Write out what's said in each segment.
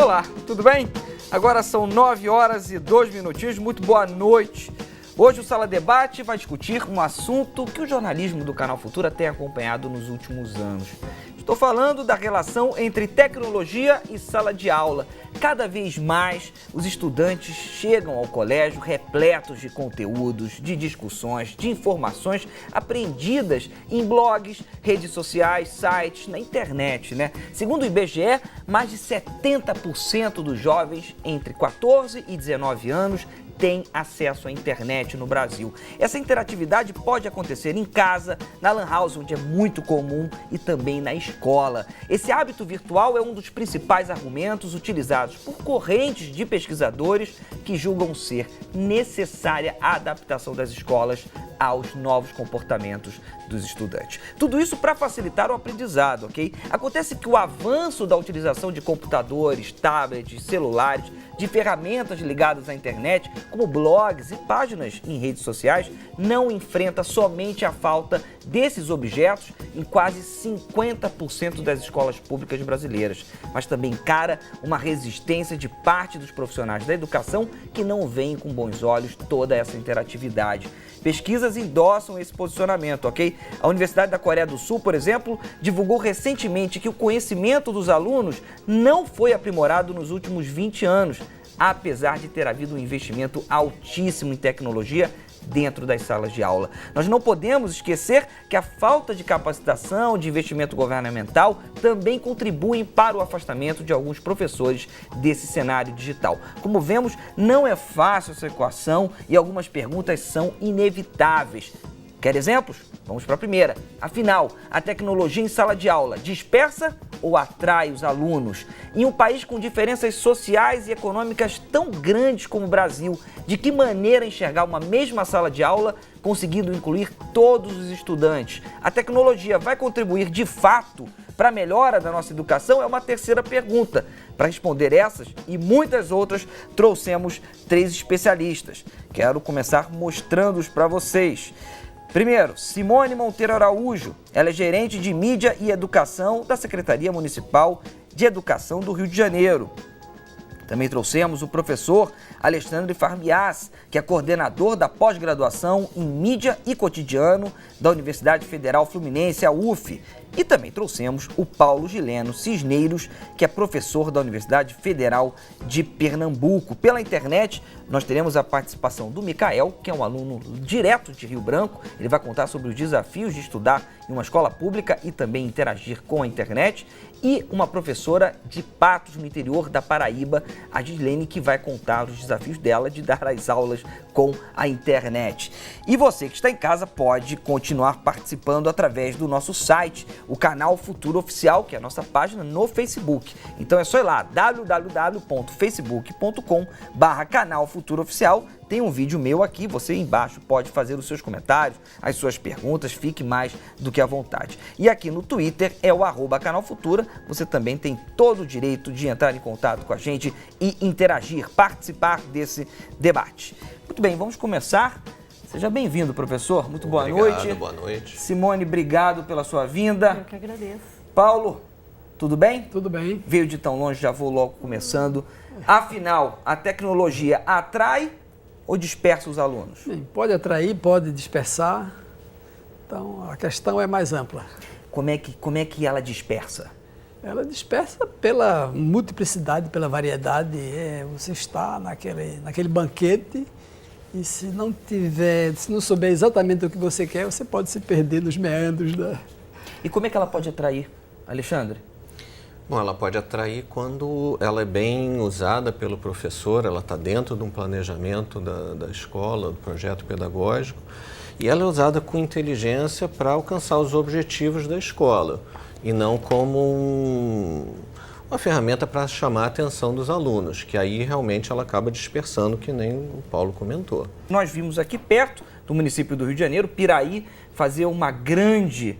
Olá, tudo bem? Agora são 9 horas e 2 minutinhos, muito boa noite. Hoje o Sala Debate vai discutir um assunto que o jornalismo do Canal Futura tem acompanhado nos últimos anos. Estou falando da relação entre tecnologia e sala de aula. Cada vez mais os estudantes chegam ao colégio repletos de conteúdos, de discussões, de informações apreendidas em blogs, redes sociais, sites, na internet, né? Segundo o IBGE, mais de 70% dos jovens entre 14 e 19 anos tem acesso à internet no Brasil. Essa interatividade pode acontecer em casa, na lan house, onde é muito comum, e também na escola. Esse hábito virtual é um dos principais argumentos utilizados por correntes de pesquisadores que julgam ser necessária a adaptação das escolas aos novos comportamentos dos estudantes. Tudo isso para facilitar o aprendizado, ok? Acontece que o avanço da utilização de computadores, tablets, celulares, de ferramentas ligadas à internet, como blogs e páginas em redes sociais, não enfrenta somente a falta desses objetos em quase 50% das escolas públicas brasileiras, mas também encara uma resistência de parte dos profissionais da educação que não veem com bons olhos toda essa interatividade. Pesquisas endossam esse posicionamento, ok? A Universidade da Coreia do Sul, por exemplo, divulgou recentemente que o conhecimento dos alunos não foi aprimorado nos últimos 20 anos, apesar de ter havido um investimento altíssimo em tecnologia dentro das salas de aula. Nós não podemos esquecer que a falta de capacitação, de investimento governamental também contribuem para o afastamento de alguns professores desse cenário digital. Como vemos, não é fácil essa equação e algumas perguntas são inevitáveis. Quer exemplos? Vamos para a primeira. Afinal, a tecnologia em sala de aula dispersa ou atrai os alunos? Em um país com diferenças sociais e econômicas tão grandes como o Brasil, de que maneira enxergar uma mesma sala de aula conseguindo incluir todos os estudantes? A tecnologia vai contribuir de fato para a melhora da nossa educação? É uma terceira pergunta. Para responder essas e muitas outras, trouxemos 3 especialistas. Quero começar mostrando-os para vocês. Primeiro, Simone Monteiro Araújo. Ela é gerente de mídia e educação da Secretaria Municipal de Educação do Rio de Janeiro. Também trouxemos o professor Alexandre Farmias, que é coordenador da pós-graduação em mídia e cotidiano da Universidade Federal Fluminense, a UF. E também trouxemos o Paulo Gileno Cisneiros, que é professor da Universidade Federal de Pernambuco. Pela internet, nós teremos a participação do Micael, que é um aluno direto de Rio Branco. Ele vai contar sobre os desafios de estudar em uma escola pública e também interagir com a internet. E uma professora de Patos, no interior da Paraíba, a Gislene, que vai contar os desafios dela de dar as aulas com a internet. E você que está em casa pode continuar participando através do nosso site, o Canal Futura Oficial, que é a nossa página no Facebook. Então é só ir lá, www.facebook.com/Canal Futura Oficial. Tem um vídeo meu aqui, você embaixo pode fazer os seus comentários, as suas perguntas, fique mais do que à vontade. E aqui no Twitter é o @canalfutura, você também tem todo o direito de entrar em contato com a gente e interagir, participar desse debate. Muito bem, vamos começar. Seja bem-vindo, professor. Muito boa noite. Boa noite. Simone, obrigado pela sua vinda. Eu que agradeço. Paulo, tudo bem? Tudo bem. Veio de tão longe, já vou logo começando. Afinal, a tecnologia atrai ou dispersa os alunos? Bem, pode atrair, pode dispersar. Então, a questão é mais ampla. Como é que ela dispersa? Ela dispersa pela multiplicidade, pela variedade. Você está naquele banquete e se não souber exatamente o que você quer, você pode se perder nos meandros da... E como é que ela pode atrair, Alexandre? Bom, ela pode atrair quando ela é bem usada pelo professor, ela está dentro de um planejamento da escola, do projeto pedagógico, e ela é usada com inteligência para alcançar os objetivos da escola, e não como uma ferramenta para chamar a atenção dos alunos, que aí realmente ela acaba dispersando, que nem o Paulo comentou. Nós vimos aqui perto do município do Rio de Janeiro, Piraí, fazer um grande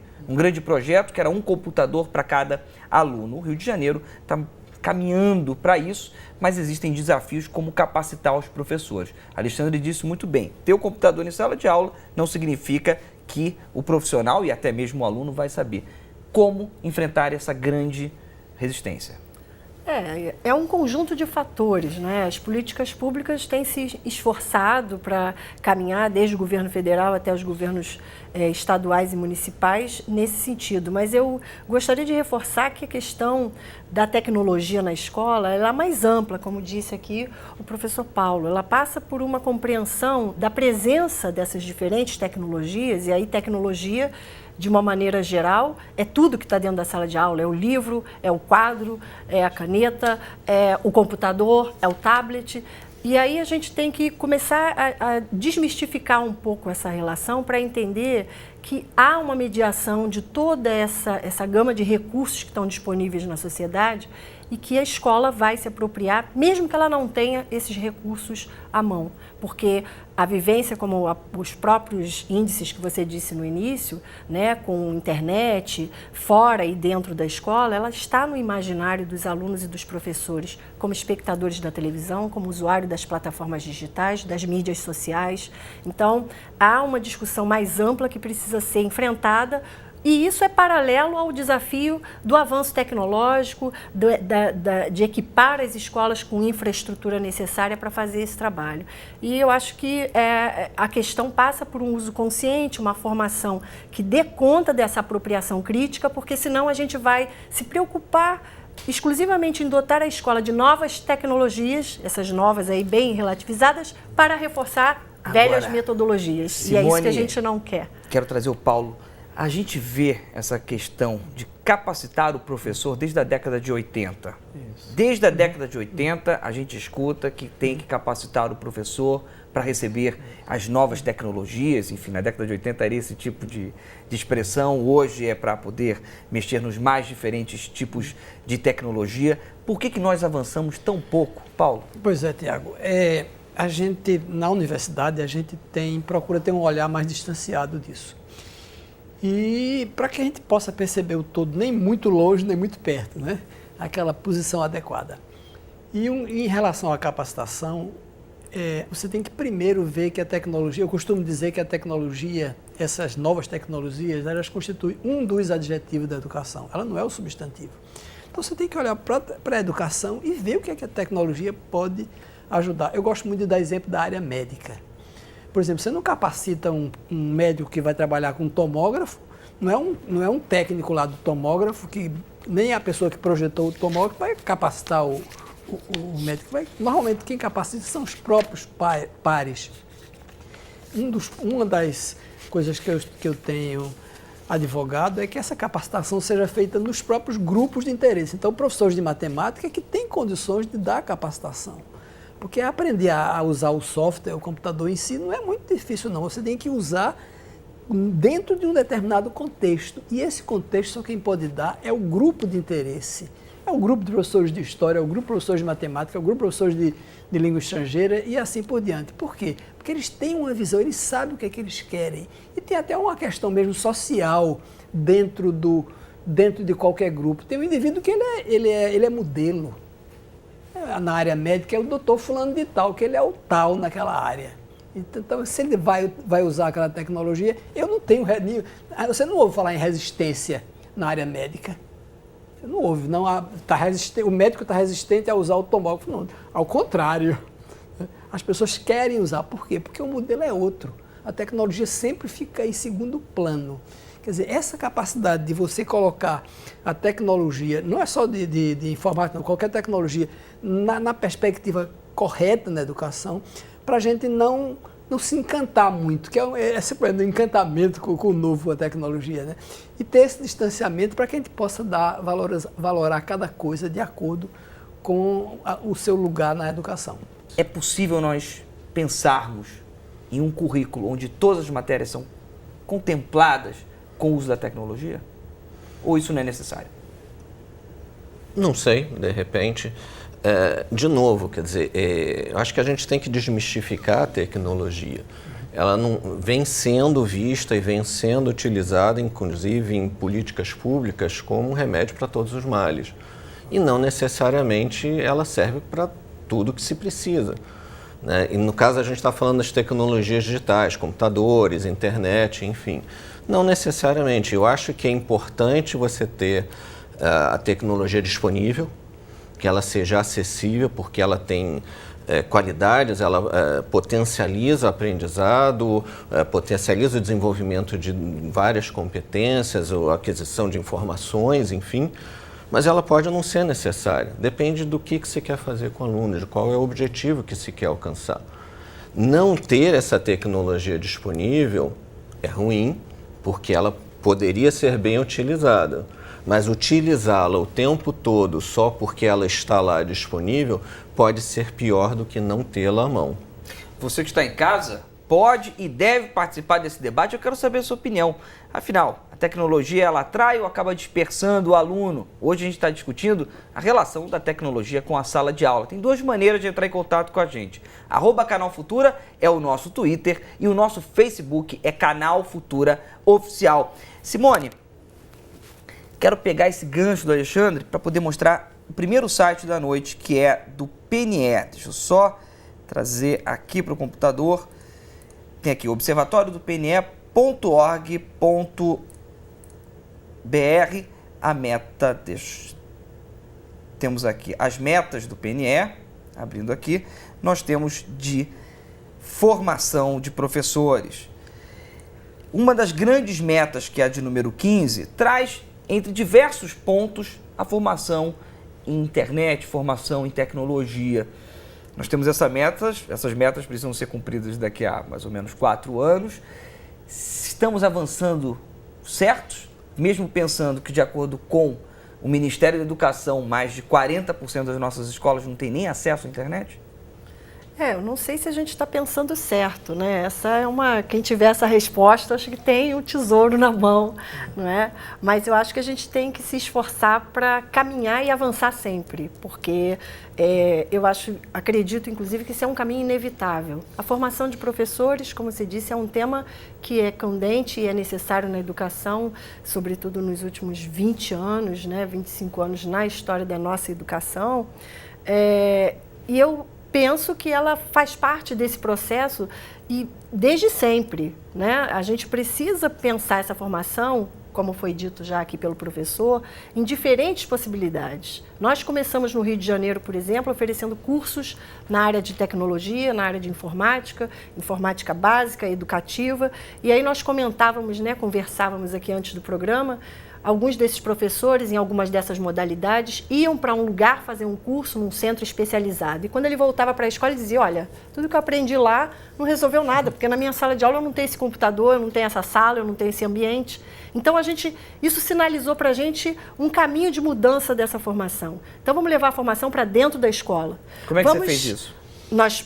projeto que era um computador para cada aluno. O Rio de Janeiro está caminhando para isso, mas existem desafios como capacitar os professores. Alexandre disse muito bem, ter o computador em sala de aula não significa que o profissional e até mesmo o aluno vai saber como enfrentar essa grande resistência. É um conjunto de fatores, né? As políticas públicas têm se esforçado para caminhar desde o governo federal até os governos estaduais e municipais nesse sentido. Mas eu gostaria de reforçar que a questão da tecnologia na escola ela é mais ampla, como disse aqui o professor Paulo. Ela passa por uma compreensão da presença dessas diferentes tecnologias, e aí tecnologia, de uma maneira geral, é tudo que está dentro da sala de aula. É o livro, é o quadro, é a caneta, é o computador, é o tablet. E aí a gente tem que começar a desmistificar um pouco essa relação para entender que há uma mediação de toda essa gama de recursos que estão disponíveis na sociedade e que a escola vai se apropriar, mesmo que ela não tenha esses recursos à mão. Porque a vivência, como os próprios índices que você disse no início, né, com internet, fora e dentro da escola, ela está no imaginário dos alunos e dos professores, como espectadores da televisão, como usuário das plataformas digitais, das mídias sociais. Então, há uma discussão mais ampla que precisa ser enfrentada. E isso é paralelo ao desafio do avanço tecnológico, de equipar as escolas com infraestrutura necessária para fazer esse trabalho. E eu acho que a questão passa por um uso consciente, uma formação que dê conta dessa apropriação crítica, porque senão a gente vai se preocupar exclusivamente em dotar a escola de novas tecnologias, essas novas aí bem relativizadas, para reforçar velhas metodologias. Simone, e é isso que a gente não quer. Quero trazer o Paulo. A gente vê essa questão de capacitar o professor desde a década de 80. Isso. Desde a década de 80, a gente escuta que tem que capacitar o professor para receber as novas tecnologias. Enfim, na década de 80 era esse tipo de expressão. Hoje é para poder mexer nos mais diferentes tipos de tecnologia. Por que nós avançamos tão pouco, Paulo? Pois é, Tiago. A gente, na universidade, a gente procura ter um olhar mais distanciado disso. E para que a gente possa perceber o todo, nem muito longe, nem muito perto, né? Aquela posição adequada. E em relação à capacitação, você tem que primeiro ver que a tecnologia, eu costumo dizer que a tecnologia, essas novas tecnologias, elas constituem um dos adjetivos da educação, ela não é o substantivo. Então você tem que olhar para a educação e ver o que é que a tecnologia pode ajudar. Eu gosto muito de dar exemplo da área médica. Por exemplo, você não capacita um médico que vai trabalhar com tomógrafo, não é um técnico lá do tomógrafo, que nem a pessoa que projetou o tomógrafo vai capacitar o médico. Normalmente quem capacita são os próprios pares. Uma das coisas que eu tenho advogado é que essa capacitação seja feita nos próprios grupos de interesse. Então, professores de matemática que têm condições de dar capacitação. Porque aprender a usar o software, o computador em si, não é muito difícil, não. Você tem que usar dentro de um determinado contexto. E esse contexto só quem pode dar é o grupo de interesse. É o grupo de professores de história, é o grupo de professores de matemática, é o grupo de professores de língua estrangeira e assim por diante. Por quê? Porque eles têm uma visão, eles sabem o que é que eles querem. E tem até uma questão mesmo social dentro de qualquer grupo. Tem um indivíduo que ele é modelo. Na área médica é o doutor fulano de tal, que ele é o tal naquela área. Então, se ele vai usar aquela tecnologia, eu não tenho... Você não ouve falar em resistência na área médica. Você não ouve. Não, o médico está resistente a usar o tomógrafo. Não, ao contrário. As pessoas querem usar. Por quê? Porque o modelo é outro. A tecnologia sempre fica em segundo plano. Quer dizer, essa capacidade de você colocar a tecnologia, não é só de informática, não, qualquer tecnologia, na perspectiva correta na educação, para a gente não se encantar muito, que é esse problema do encantamento com o novo, com a tecnologia, né? E ter esse distanciamento para que a gente possa valorar cada coisa de acordo com o seu lugar na educação. É possível nós pensarmos em um currículo onde todas as matérias são contempladas com o uso da tecnologia? Ou isso não é necessário? Não sei, de repente. De novo, quer dizer, eu acho que a gente tem que desmistificar a tecnologia. Ela não vem sendo vista e vem sendo utilizada, inclusive em políticas públicas, como um remédio para todos os males. E não necessariamente ela serve para tudo que se precisa, né? E no caso a gente está falando das tecnologias digitais, computadores, internet, enfim. Não necessariamente. Eu acho que é importante você ter a tecnologia disponível, que ela seja acessível, porque ela tem qualidades, ela potencializa o aprendizado, potencializa o desenvolvimento de várias competências, ou aquisição de informações, enfim, mas ela pode não ser necessária. Depende do que se quer fazer com o aluno, de qual é o objetivo que se quer alcançar. Não ter essa tecnologia disponível é ruim, porque ela poderia ser bem utilizada. Mas utilizá-la o tempo todo só porque ela está lá disponível pode ser pior do que não tê-la à mão. Você que está em casa pode e deve participar desse debate. Eu quero saber a sua opinião. Afinal, a tecnologia ela atrai ou acaba dispersando o aluno? Hoje a gente está discutindo a relação da tecnologia com a sala de aula. Tem duas maneiras de entrar em contato com a gente. @Canal Futura é o nosso Twitter e o nosso Facebook é Canal Futura Oficial. Simone, quero pegar esse gancho do Alexandre para poder mostrar o primeiro site da noite, que é do PNE. Deixa eu só trazer aqui para o computador. Tem aqui, observatório do PNE.org.br. A meta, temos aqui as metas do PNE, abrindo aqui, nós temos de formação de professores. Uma das grandes metas, que é a de número 15, traz entre diversos pontos a formação em internet, formação em tecnologia. Nós temos essas metas precisam ser cumpridas daqui a mais ou menos 4 anos. Estamos avançando certos, mesmo pensando que, de acordo com o Ministério da Educação, mais de 40% das nossas escolas não têm nem acesso à internet? Eu não sei se a gente está pensando certo, né? Quem tiver essa resposta, acho que tem um tesouro na mão, não é? Mas eu acho que a gente tem que se esforçar para caminhar e avançar sempre, porque acredito, inclusive, que isso é um caminho inevitável. A formação de professores, como você disse, é um tema que é candente e é necessário na educação, sobretudo nos últimos 20 anos, né? 25 anos na história da nossa educação. E eu penso que ela faz parte desse processo e desde sempre, né? A gente precisa pensar essa formação, como foi dito já aqui pelo professor, em diferentes possibilidades. Nós começamos no Rio de Janeiro, por exemplo, oferecendo cursos na área de tecnologia, na área de informática, informática básica, educativa, e aí nós comentávamos, né, conversávamos aqui antes do programa. Alguns desses professores, em algumas dessas modalidades, iam para um lugar fazer um curso num centro especializado. E quando ele voltava para a escola, ele dizia, olha, tudo que eu aprendi lá não resolveu nada, porque na minha sala de aula eu não tenho esse computador, eu não tenho essa sala, eu não tenho esse ambiente. Então, isso sinalizou para a gente um caminho de mudança dessa formação. Então, vamos levar a formação para dentro da escola. Como é que você fez isso? Nós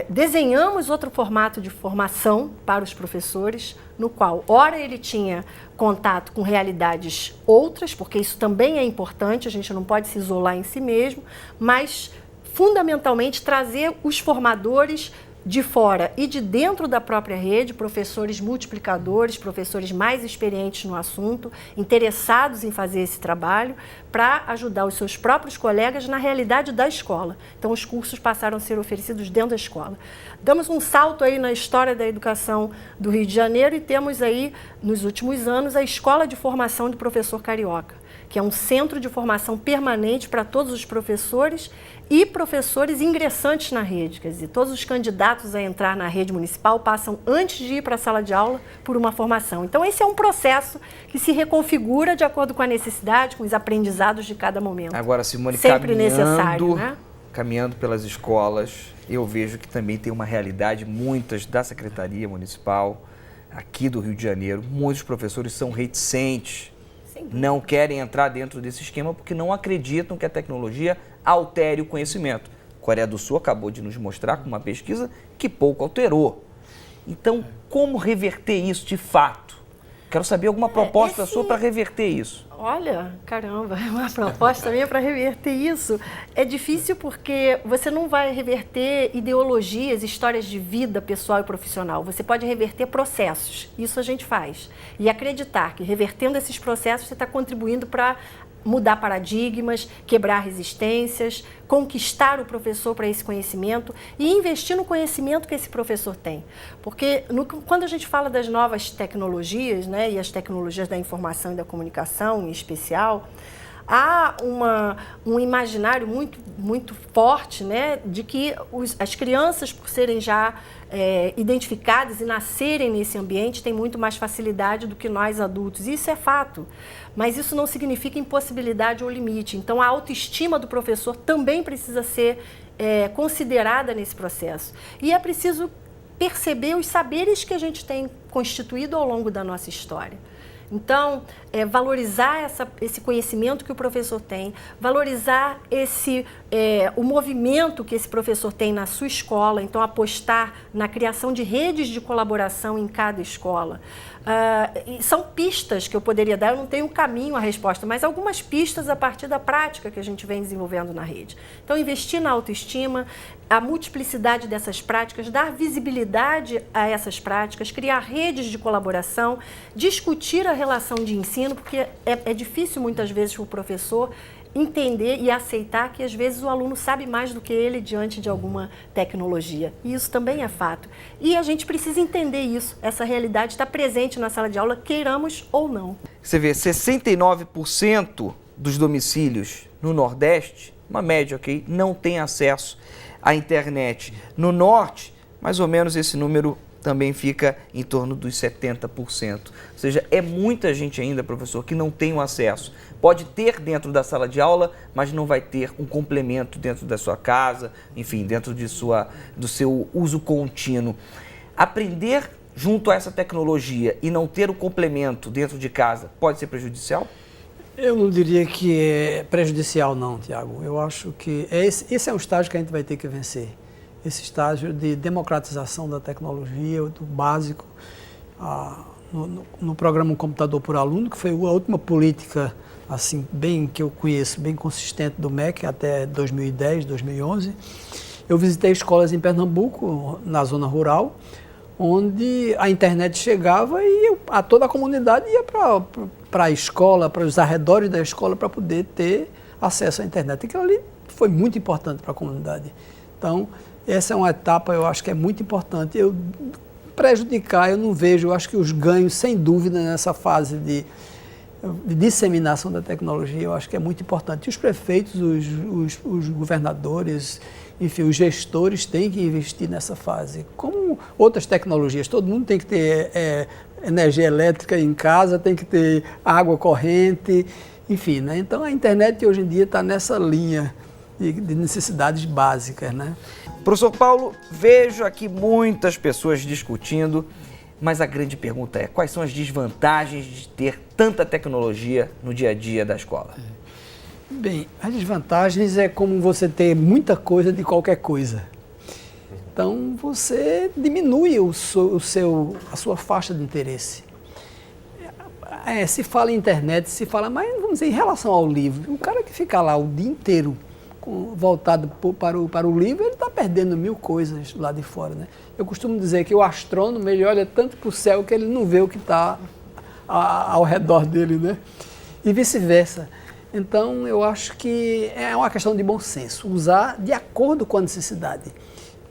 desenhamos outro formato de formação para os professores, no qual, ora, ele tinha contato com realidades outras, porque isso também é importante, a gente não pode se isolar em si mesmo, mas, fundamentalmente, trazer os formadores de fora e de dentro da própria rede, professores multiplicadores, professores mais experientes no assunto, interessados em fazer esse trabalho, para ajudar os seus próprios colegas na realidade da escola. Então, os cursos passaram a ser oferecidos dentro da escola. Damos um salto aí na história da educação do Rio de Janeiro e temos aí, nos últimos anos, a Escola de Formação do Professor Carioca, que é um centro de formação permanente para todos os professores e professores ingressantes na rede. Quer dizer, todos os candidatos a entrar na rede municipal passam, antes de ir para a sala de aula, por uma formação. Então, esse é um processo que se reconfigura de acordo com a necessidade, com os aprendizados de cada momento. Agora, Simone, sempre necessário, né? Caminhando pelas escolas, eu vejo que também tem uma realidade, muitas da Secretaria Municipal, aqui do Rio de Janeiro, muitos professores são reticentes, não querem entrar dentro desse esquema porque não acreditam que a tecnologia altere o conhecimento. A Coreia do Sul acabou de nos mostrar com uma pesquisa que pouco alterou. Então, como reverter isso de fato? Quero saber alguma proposta sua para reverter isso. Olha, caramba, uma proposta minha para reverter isso. É difícil porque você não vai reverter ideologias, histórias de vida pessoal e profissional. Você pode reverter processos. Isso a gente faz. E acreditar que revertendo esses processos você está contribuindo para mudar paradigmas, quebrar resistências, conquistar o professor para esse conhecimento e investir no conhecimento que esse professor tem. Porque quando a gente fala das novas tecnologias, né, e as tecnologias da informação e da comunicação em especial, há um imaginário muito forte, né, de que as crianças, por serem já identificadas e nascerem nesse ambiente, têm muito mais facilidade do que nós adultos. Isso é fato, mas isso não significa impossibilidade ou limite. Então, a autoestima do professor também precisa ser considerada nesse processo. E é preciso perceber os saberes que a gente tem constituído ao longo da nossa história. Então, valorizar esse conhecimento que o professor tem, valorizar o movimento que esse professor tem na sua escola, então apostar na criação de redes de colaboração em cada escola. São pistas que eu poderia dar, eu não tenho um caminho a resposta, mas algumas pistas a partir da prática que a gente vem desenvolvendo na rede. Então, investir na autoestima, a multiplicidade dessas práticas, dar visibilidade a essas práticas, criar redes de colaboração, discutir a relação de ensino, porque é difícil muitas vezes para o professor entender e aceitar que às vezes o aluno sabe mais do que ele diante de alguma tecnologia. E isso também é fato. E a gente precisa entender isso. Essa realidade está presente na sala de aula, queiramos ou não. Você vê, 69% dos domicílios no Nordeste, uma média, ok, não tem acesso à internet. No Norte, mais ou menos esse número também fica em torno dos 70%. Ou seja, é muita gente ainda, professor, que não tem o acesso. Pode ter dentro da sala de aula, mas não vai ter um complemento dentro da sua casa, enfim, dentro do seu uso contínuo. Aprender junto a essa tecnologia e não ter o complemento dentro de casa pode ser prejudicial? Eu não diria que é prejudicial não, Tiago. Eu acho que esse é um estágio que a gente vai ter que vencer. Esse estágio de democratização da tecnologia, do básico, no programa Um Computador por Aluno, que foi a última política assim, que eu conheço, bem consistente do MEC até 2010, 2011. Eu visitei escolas em Pernambuco, na zona rural, onde a internet chegava e toda a comunidade ia para a escola, para os arredores da escola, para poder ter acesso à internet. Aquilo ali foi muito importante para a comunidade. Então, essa é uma etapa, eu acho que é muito importante. Eu não vejo, eu acho que os ganhos, sem dúvida, nessa fase de disseminação da tecnologia, eu acho que é muito importante. E os prefeitos, os governadores, enfim, os gestores têm que investir nessa fase. Como outras tecnologias, todo mundo tem que ter energia elétrica em casa, tem que ter água corrente, enfim, né? Então a internet hoje em dia está nessa linha de necessidades básicas, né? Professor Paulo, vejo aqui muitas pessoas discutindo, mas a grande pergunta é: quais são as desvantagens de ter tanta tecnologia no dia a dia da escola? Bem, as desvantagens é como você ter muita coisa de qualquer coisa. Então, você diminui a sua faixa de interesse. Se fala em internet, mas vamos dizer, em relação ao livro, o cara que fica lá o dia inteiro voltado para o livro, ele está perdendo mil coisas lá de fora, né? Eu costumo dizer que o astrônomo, ele olha tanto para o céu que ele não vê o que está ao redor dele, né? E vice-versa. Então, eu acho que é uma questão de bom senso, usar de acordo com a necessidade.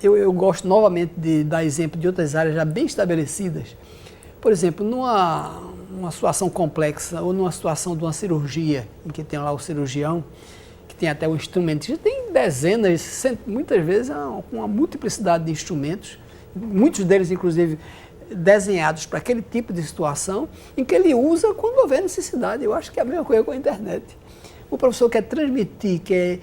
Eu gosto novamente de dar exemplo de outras áreas já bem estabelecidas. Por exemplo, numa situação complexa ou numa situação de uma cirurgia, em que tem lá o cirurgião, que tem até o instrumento, tem dezenas, muitas vezes uma multiplicidade de instrumentos, muitos deles inclusive desenhados para aquele tipo de situação, em que ele usa quando houver necessidade. Eu acho que é a mesma coisa com a internet. O professor quer transmitir, quer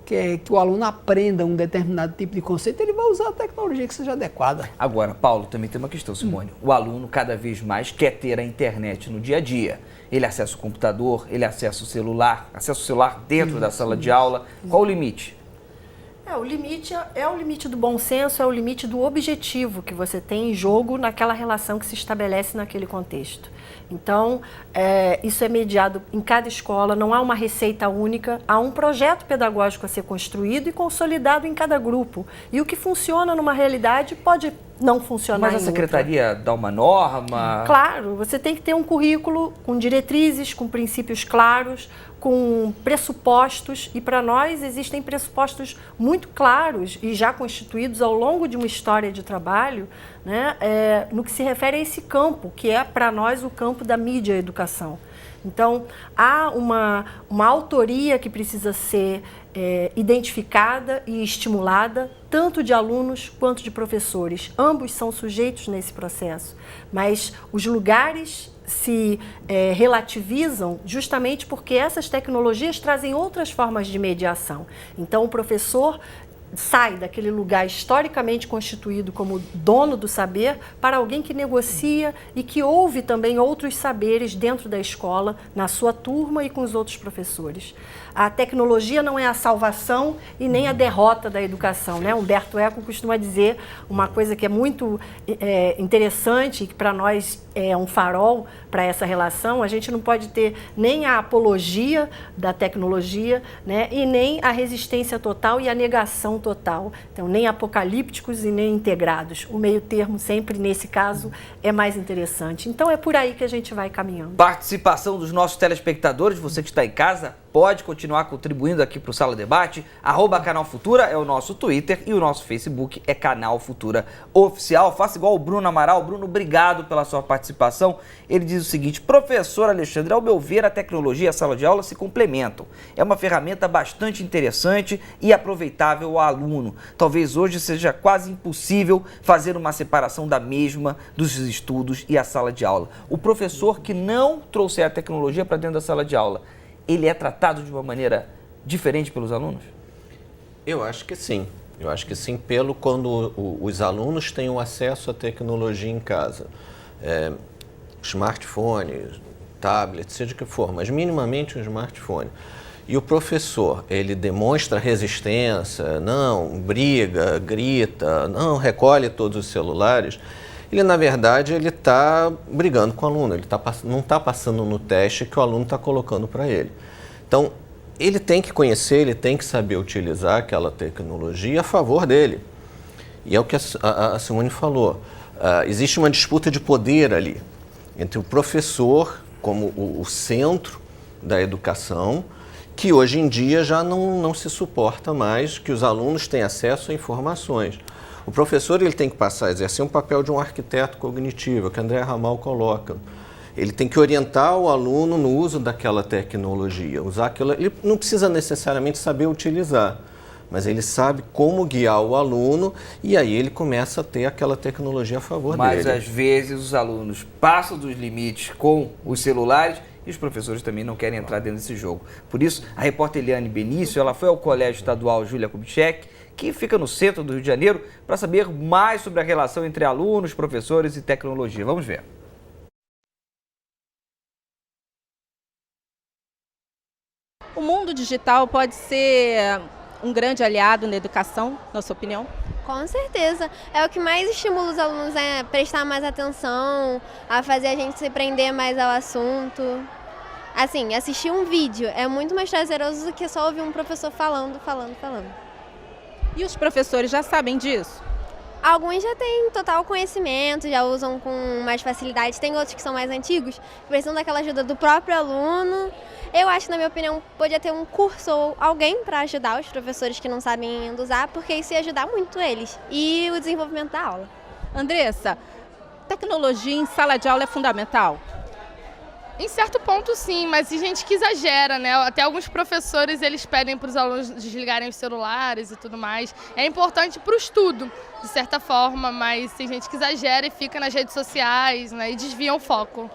que o aluno aprenda um determinado tipo de conceito, ele vai usar a tecnologia que seja adequada. Agora, Paulo, também tem uma questão, Simone. O aluno cada vez mais quer ter a internet no dia a dia. Ele acessa o computador, ele acessa o celular dentro da sala de aula. Qual o limite? O limite é o limite do bom senso, é o limite do objetivo que você tem em jogo naquela relação que se estabelece naquele contexto. Então, isso é mediado em cada escola, não há uma receita única, há um projeto pedagógico a ser construído e consolidado em cada grupo. E o que funciona numa realidade pode não funcionar. Mas a secretaria dá uma norma? Claro, você tem que ter um currículo com diretrizes, com princípios claros, com pressupostos, e para nós existem pressupostos muito claros e já constituídos ao longo de uma história de trabalho, né, no que se refere a esse campo, que é para nós o campo da mídia e educação. Então, há uma autoria que precisa ser identificada e estimulada, tanto de alunos quanto de professores. Ambos são sujeitos nesse processo, mas os lugares se relativizam justamente porque essas tecnologias trazem outras formas de mediação. Então, o professor sai daquele lugar historicamente constituído como dono do saber para alguém que negocia e que ouve também outros saberes dentro da escola, na sua turma e com os outros professores. A tecnologia não é a salvação e nem a derrota da educação, né? Humberto Eco costuma dizer uma coisa que é muito interessante e que para nós é um farol para essa relação. A gente não pode ter nem a apologia da tecnologia, né? E nem a resistência total e a negação total. Então, nem apocalípticos e nem integrados. O meio termo sempre, nesse caso, é mais interessante. Então, é por aí que a gente vai caminhando. Participação dos nossos telespectadores, você que está em casa, pode continuar contribuindo aqui para o Sala Debate. @Canal Futura é o nosso Twitter e o nosso Facebook é Canal Futura Oficial. Faça igual o Bruno Amaral. Bruno, obrigado pela sua participação. Ele diz o seguinte: professor Alexandre, ao meu ver, a tecnologia e a sala de aula se complementam. É uma ferramenta bastante interessante e aproveitável ao aluno. Talvez hoje seja quase impossível fazer uma separação da mesma dos estudos e a sala de aula. O professor que não trouxer a tecnologia para dentro da sala de aula, ele é tratado de uma maneira diferente pelos alunos? Eu acho que sim. Eu acho que sim, quando os alunos têm o acesso à tecnologia em casa. Smartphone, tablet, seja o que for, mas minimamente um smartphone. E o professor, ele demonstra resistência, não, briga, grita, não, recolhe todos os celulares. Ele, na verdade, ele está brigando com o aluno, ele não está passando no teste que o aluno está colocando para ele. Então, ele tem que conhecer, ele tem que saber utilizar aquela tecnologia a favor dele. E é o que a Simone falou, existe uma disputa de poder ali, entre o professor como o centro da educação, que hoje em dia já não se suporta mais que os alunos têm acesso a informações. O professor ele tem que passar a exercer um papel de um arquiteto cognitivo, que André Ramal coloca. Ele tem que orientar o aluno no uso daquela tecnologia. Ele não precisa necessariamente saber utilizar, mas ele sabe como guiar o aluno e aí ele começa a ter aquela tecnologia a favor dele. Mas às vezes os alunos passam dos limites com os celulares e os professores também não querem entrar dentro desse jogo. Por isso, a repórter Eliane Benício, ela foi ao Colégio Estadual Júlia Kubitschek, que fica no centro do Rio de Janeiro, para saber mais sobre a relação entre alunos, professores e tecnologia. Vamos ver. O mundo digital pode ser um grande aliado na educação, na sua opinião? Com certeza. É o que mais estimula os alunos a prestar mais atenção, a fazer a gente se prender mais ao assunto. Assim, assistir um vídeo é muito mais prazeroso do que só ouvir um professor falando. E os professores já sabem disso? Alguns já têm total conhecimento, já usam com mais facilidade. Tem outros que são mais antigos, que precisam daquela ajuda do próprio aluno. Eu acho que, na minha opinião, podia ter um curso ou alguém para ajudar os professores que não sabem ainda usar, porque isso ia ajudar muito eles e o desenvolvimento da aula. Andressa, tecnologia em sala de aula é fundamental? Em certo ponto, sim, mas tem gente que exagera, né? Até alguns professores, eles pedem para os alunos desligarem os celulares e tudo mais. É importante para o estudo, de certa forma, mas tem gente que exagera e fica nas redes sociais, né? E desvia o foco.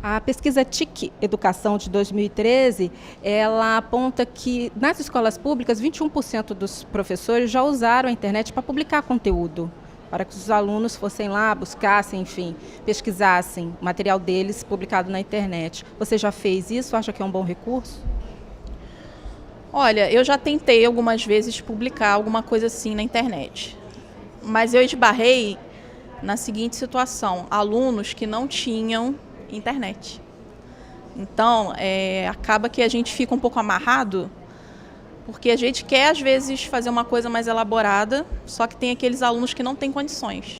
A pesquisa TIC Educação de 2013, ela aponta que nas escolas públicas, 21% dos professores já usaram a internet para publicar conteúdo, para que os alunos fossem lá, buscassem, enfim, pesquisassem o material deles publicado na internet. Você já fez isso? Acha que é um bom recurso? Olha, eu já tentei algumas vezes publicar alguma coisa assim na internet, mas eu esbarrei na seguinte situação: alunos que não tinham internet. Então, acaba que a gente fica um pouco amarrado, porque a gente quer, às vezes, fazer uma coisa mais elaborada, só que tem aqueles alunos que não têm condições.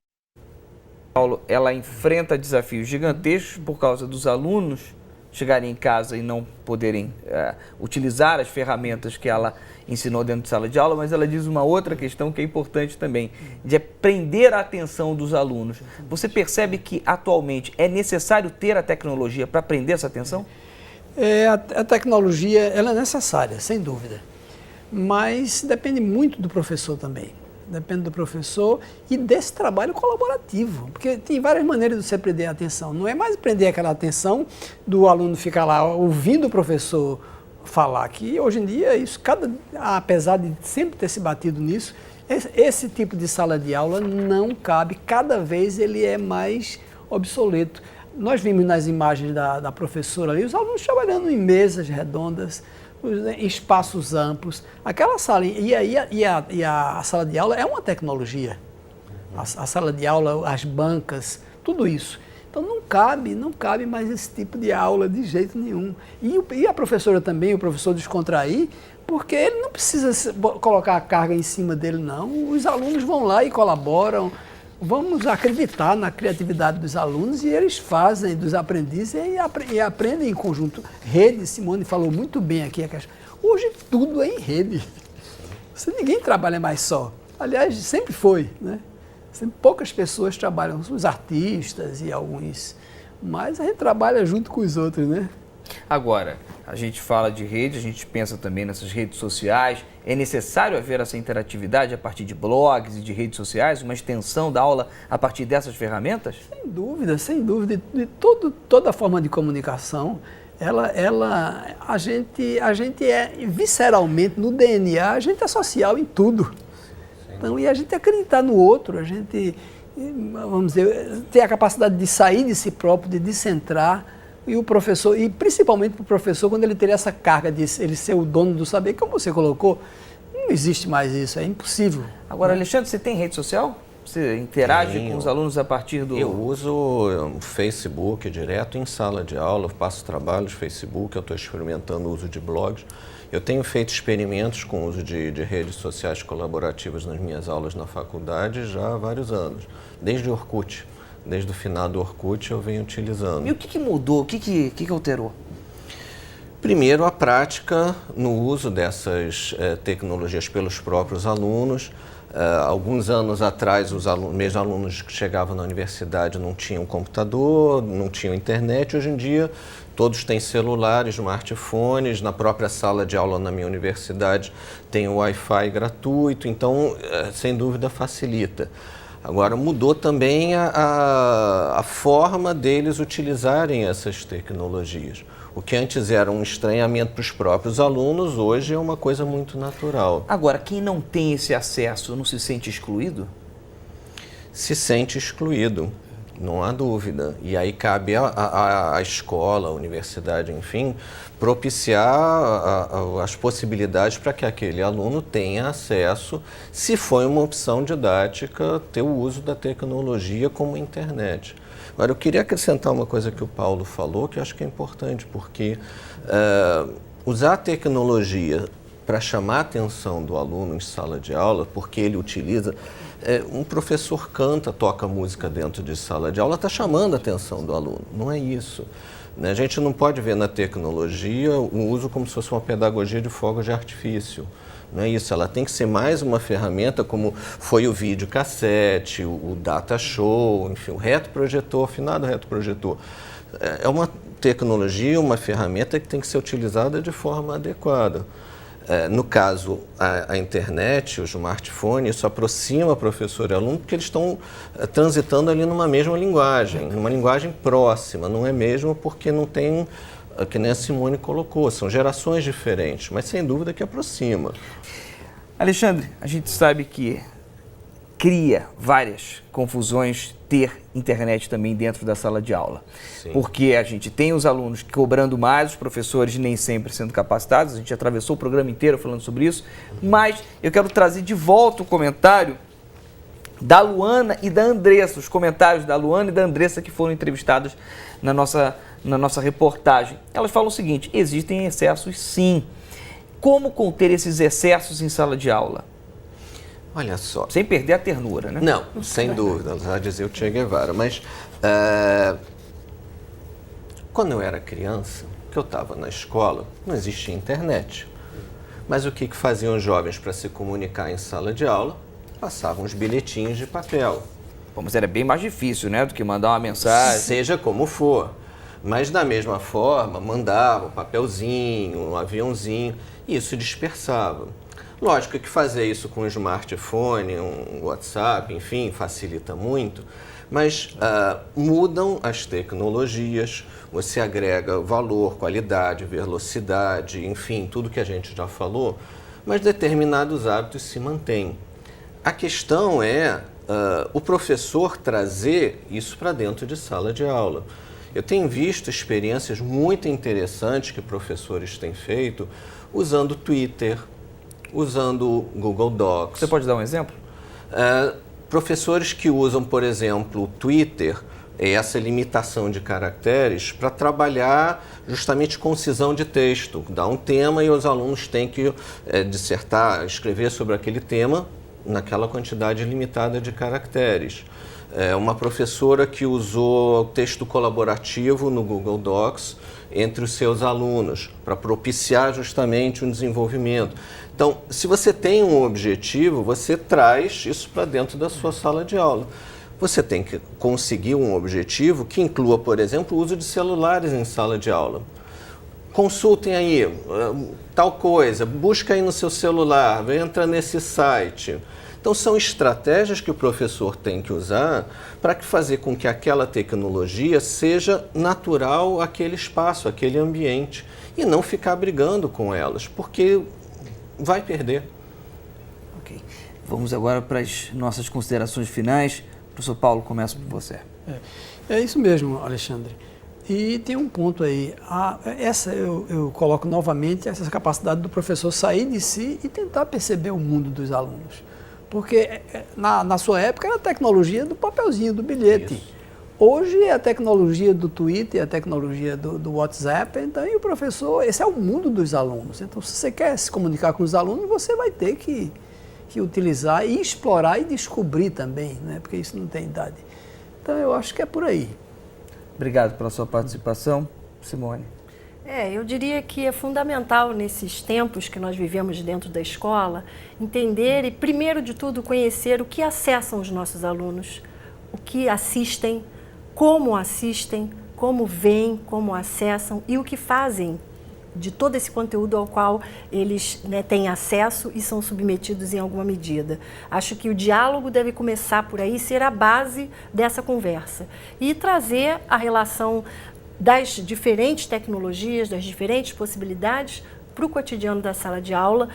Paulo, ela enfrenta desafios gigantescos por causa dos alunos chegarem em casa e não poderem utilizar as ferramentas que ela ensinou dentro de sala de aula, mas ela diz uma outra questão que é importante também, de prender a atenção dos alunos. Você percebe que atualmente é necessário ter a tecnologia para prender essa atenção? A tecnologia ela é necessária, sem dúvida, mas depende muito do professor também. Depende do professor e desse trabalho colaborativo, porque tem várias maneiras de você prender a atenção. Não é mais prender aquela atenção do aluno ficar lá ouvindo o professor falar, que hoje em dia, apesar de sempre ter se batido nisso, esse tipo de sala de aula não cabe, cada vez ele é mais obsoleto. Nós vimos nas imagens da professora ali, os alunos trabalhando em mesas redondas, em espaços amplos. Aquela sala, e a sala de aula é uma tecnologia. A sala de aula, as bancas, tudo isso. Então não cabe mais esse tipo de aula de jeito nenhum. E a professora também, o professor descontrair, porque ele não precisa colocar a carga em cima dele, não. Os alunos vão lá e colaboram. Vamos acreditar na criatividade dos alunos e eles fazem, dos aprendizes, e aprendem em conjunto. Rede, Simone falou muito bem aqui. Hoje tudo é em rede. Ninguém trabalha mais só. Aliás, sempre foi, né? Sempre poucas pessoas trabalham, os artistas e alguns, mas a gente trabalha junto com os outros, né? Agora, a gente fala de rede, a gente pensa também nessas redes sociais. É necessário haver essa interatividade a partir de blogs e de redes sociais, uma extensão da aula a partir dessas ferramentas? Sem dúvida, sem dúvida. De toda forma de comunicação, a gente é visceralmente, no DNA, a gente é social em tudo. Então, e a gente acreditar no outro, a gente, vamos dizer, ter a capacidade de sair de si próprio, de descentrar. E o professor, e principalmente para o professor, quando ele ter essa carga de ele ser o dono do saber, como você colocou, não existe mais isso, é impossível. Agora, Alexandre, você tem rede social? Você interage com os alunos a partir do... Eu uso o Facebook direto em sala de aula, eu passo trabalhos no Facebook, eu estou experimentando o uso de blogs. Eu tenho feito experimentos com o uso de redes sociais colaborativas nas minhas aulas na faculdade já há vários anos, desde o Orkut. Desde o final do Orkut eu venho utilizando. E o que mudou? O que alterou? Primeiro, a prática no uso dessas tecnologias pelos próprios alunos. Alguns anos atrás, os meus alunos que chegavam na universidade não tinham computador, não tinham internet. Hoje em dia, todos têm celulares, smartphones. Na própria sala de aula na minha universidade tem o Wi-Fi gratuito, então, sem dúvida, facilita. Agora, mudou também a forma deles utilizarem essas tecnologias. O que antes era um estranhamento para os próprios alunos, hoje é uma coisa muito natural. Agora, quem não tem esse acesso não se sente excluído? Se sente excluído, não há dúvida. E aí cabe à escola, à universidade, enfim, propiciar as possibilidades para que aquele aluno tenha acesso, se for uma opção didática, ter o uso da tecnologia como a internet. Agora, eu queria acrescentar uma coisa que o Paulo falou, que eu acho que é importante, porque usar a tecnologia para chamar a atenção do aluno em sala de aula, porque ele utiliza... um professor canta, toca música dentro de sala de aula, está chamando a atenção do aluno, não é isso. A gente não pode ver na tecnologia o uso como se fosse uma pedagogia de fogos de artifício. Não é isso, ela tem que ser mais uma ferramenta como foi o videocassete, o data show, enfim, o retroprojetor, afinado retroprojetor. É uma tecnologia, uma ferramenta que tem que ser utilizada de forma adequada. No caso, a internet, o smartphone, isso aproxima professor e aluno porque eles estão transitando ali numa mesma linguagem, numa linguagem próxima, não é mesmo porque não tem, que nem a Simone colocou, são gerações diferentes, mas sem dúvida que aproxima. Alexandre, a gente sabe que cria várias confusões ter internet também dentro da sala de aula. Sim. Porque a gente tem os alunos cobrando mais, os professores nem sempre sendo capacitados, a gente atravessou o programa inteiro falando sobre isso, mas eu quero trazer de volta o comentário da Luana e da Andressa, os comentários da Luana e da Andressa que foram entrevistados na nossa reportagem. Elas falam o seguinte: existem excessos sim. Como conter esses excessos em sala de aula? Olha só. Sem perder a ternura, né? Não, sem dúvida, já dizia o Che Guevara, mas Quando eu era criança, que eu estava na escola, não existia internet. Mas o que faziam os jovens para se comunicar em sala de aula? Passavam os bilhetinhos de papel. Bom, mas era bem mais difícil, né, do que mandar uma mensagem. Seja como for. Mas da mesma forma, mandava um papelzinho, um aviãozinho, e isso dispersava. Lógico que fazer isso com um smartphone, um WhatsApp, enfim, facilita muito, mas mudam as tecnologias, você agrega valor, qualidade, velocidade, enfim, tudo que a gente já falou, mas determinados hábitos se mantêm. A questão é o professor trazer isso para dentro de sala de aula. Eu tenho visto experiências muito interessantes que professores têm feito usando Twitter, usando Google Docs. Você pode dar um exemplo? Professores que usam, por exemplo, o Twitter, essa limitação de caracteres, para trabalhar justamente concisão de texto. Dá um tema e os alunos têm que dissertar, escrever sobre aquele tema naquela quantidade limitada de caracteres. Uma professora que usou texto colaborativo no Google Docs entre os seus alunos, para propiciar justamente um desenvolvimento. Então, se você tem um objetivo, você traz isso para dentro da sua sala de aula. Você tem que conseguir um objetivo que inclua, por exemplo, o uso de celulares em sala de aula. Consultem aí tal coisa, busca aí no seu celular, entra nesse site. Então, são estratégias que o professor tem que usar para fazer com que aquela tecnologia seja natural àquele espaço, àquele ambiente, e não ficar brigando com elas, porque vai perder. Ok. Vamos agora para as nossas considerações finais. Professor Paulo, começo por você. É isso mesmo, Alexandre. E tem um ponto aí, eu coloco novamente essa capacidade do professor sair de si e tentar perceber o mundo dos alunos. Porque na sua época era a tecnologia do papelzinho, do bilhete. Isso. Hoje é a tecnologia do Twitter, a tecnologia do WhatsApp, então, e o professor, esse é o mundo dos alunos. Então, se você quer se comunicar com os alunos, você vai ter que utilizar e explorar e descobrir também, né? Porque isso não tem idade. Então, eu acho que é por aí. Obrigado pela sua participação. Simone. Eu diria que é fundamental nesses tempos que nós vivemos dentro da escola, entender e, primeiro de tudo, conhecer o que acessam os nossos alunos, o que assistem, como veem, como acessam e o que fazem de todo esse conteúdo ao qual eles têm acesso e são submetidos em alguma medida. Acho que o diálogo deve começar por aí, ser a base dessa conversa e trazer a relação das diferentes tecnologias, das diferentes possibilidades para o cotidiano da sala de aula,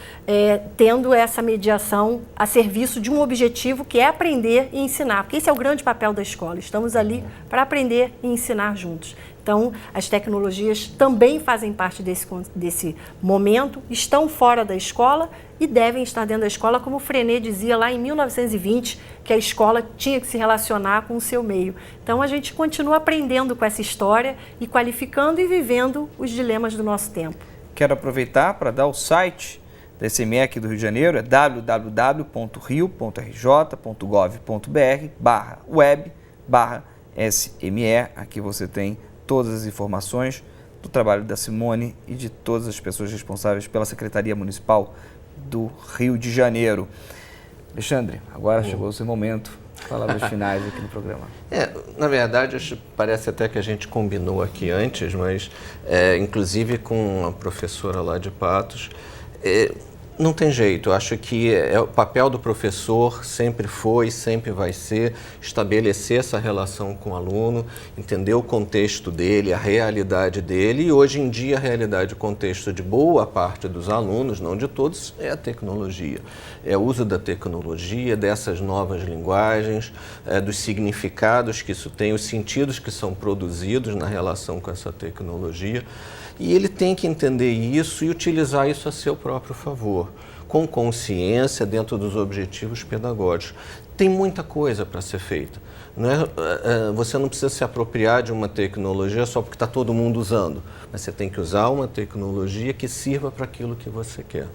tendo essa mediação a serviço de um objetivo que é aprender e ensinar, porque esse é o grande papel da escola, estamos ali para aprender e ensinar juntos. Então, as tecnologias também fazem parte desse momento, estão fora da escola e devem estar dentro da escola, como o Frenet dizia lá em 1920, que a escola tinha que se relacionar com o seu meio. Então, a gente continua aprendendo com essa história e qualificando e vivendo os dilemas do nosso tempo. Quero aproveitar para dar o site da SME aqui do Rio de Janeiro, é www.rio.rj.gov.br/web/SME. Aqui você tem todas as informações do trabalho da Simone e de todas as pessoas responsáveis pela Secretaria Municipal do Rio de Janeiro. Alexandre, agora chegou o seu momento. Palavras finais aqui no programa. Na verdade, parece até que a gente combinou aqui antes, mas inclusive com a professora lá de Patos, não tem jeito. Eu acho que o papel do professor sempre foi, sempre vai ser estabelecer essa relação com o aluno, entender o contexto dele, a realidade dele. E hoje em dia a realidade, o contexto de boa parte dos alunos, não de todos, é a tecnologia. É o uso da tecnologia, dessas novas linguagens, dos significados que isso tem, os sentidos que são produzidos na relação com essa tecnologia. E ele tem que entender isso e utilizar isso a seu próprio favor, com consciência, dentro dos objetivos pedagógicos. Tem muita coisa para ser feita. Você não precisa se apropriar de uma tecnologia só porque está todo mundo usando, mas você tem que usar uma tecnologia que sirva para aquilo que você quer.